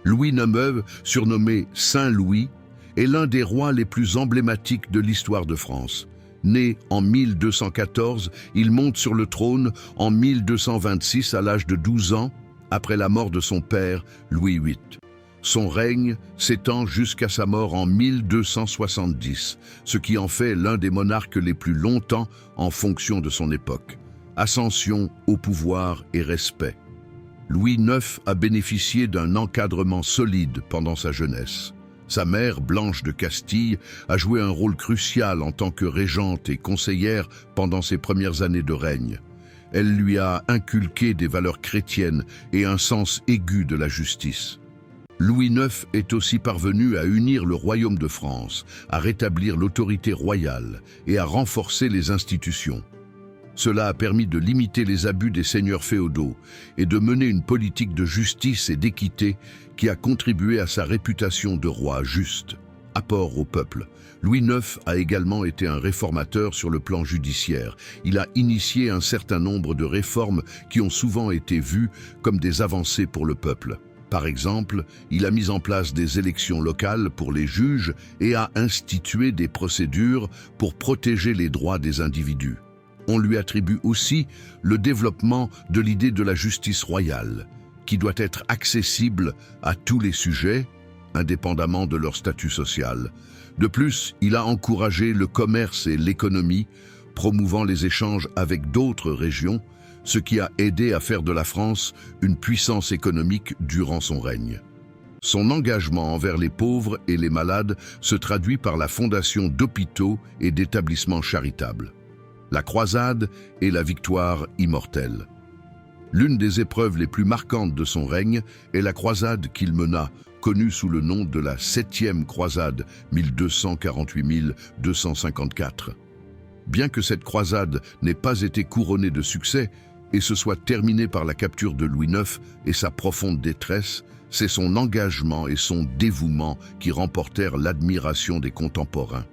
Louis IX, surnommé Saint Louis, est l'un des rois les plus emblématiques de l'histoire de France. Né en 1214, il monte sur le trône en 1226 à l'âge de 12 ans, après la mort de son père, Louis VIII. Son règne s'étend jusqu'à sa mort en 1270, ce qui en fait l'un des monarques les plus longtemps en fonction de son époque. Ascension au pouvoir et respect. Louis IX a bénéficié d'un encadrement solide pendant sa jeunesse. Sa mère, Blanche de Castille, a joué un rôle crucial en tant que régente et conseillère pendant ses premières années de règne. Elle lui a inculqué des valeurs chrétiennes et un sens aigu de la justice. Louis IX est aussi parvenu à unir le royaume de France, à rétablir l'autorité royale et à renforcer les institutions. Cela a permis de limiter les abus des seigneurs féodaux et de mener une politique de justice et d'équité qui a contribué à sa réputation de roi juste. Apport au peuple. Louis IX a également été un réformateur sur le plan judiciaire. Il a initié un certain nombre de réformes qui ont souvent été vues comme des avancées pour le peuple. Par exemple, il a mis en place des élections locales pour les juges et a institué des procédures pour protéger les droits des individus. On lui attribue aussi le développement de l'idée de la justice royale, qui doit être accessible à tous les sujets, indépendamment de leur statut social. De plus, il a encouragé le commerce et l'économie, promouvant les échanges avec d'autres régions, ce qui a aidé à faire de la France une puissance économique durant son règne. Son engagement envers les pauvres et les malades se traduit par la fondation d'hôpitaux et d'établissements charitables. La croisade et la victoire immortelle. L'une des épreuves les plus marquantes de son règne est la croisade qu'il mena, connue sous le nom de la 7e croisade 1248-1254. Bien que cette croisade n'ait pas été couronnée de succès et se soit terminée par la capture de Louis IX et sa profonde détresse, c'est son engagement et son dévouement qui remportèrent l'admiration des contemporains.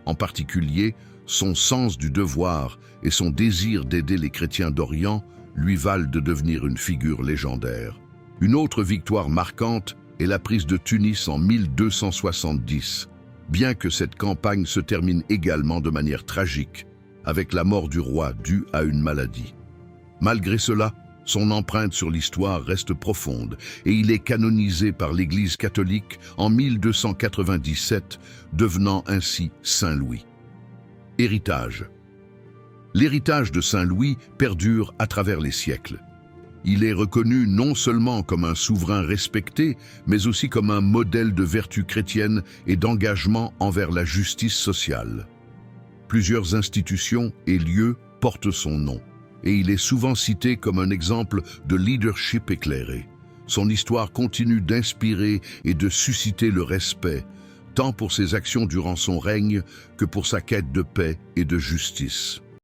En particulier, son sens du devoir et son désir d'aider les chrétiens d'Orient lui valent de devenir une figure légendaire. Une autre victoire marquante est la prise de Tunis en 1270, bien que cette campagne se termine également de manière tragique, avec la mort du roi due à une maladie. Malgré cela, son empreinte sur l'histoire reste profonde et il est canonisé par l'Église catholique en 1297, devenant ainsi Saint Louis. Héritage. L'héritage de Saint Louis perdure à travers les siècles. Il est reconnu non seulement comme un souverain respecté, mais aussi comme un modèle de vertu chrétienne et d'engagement envers la justice sociale. Plusieurs institutions et lieux portent son nom, et il est souvent cité comme un exemple de leadership éclairé. Son histoire continue d'inspirer et de susciter le respect, tant pour ses actions durant son règne que pour sa quête de paix et de justice.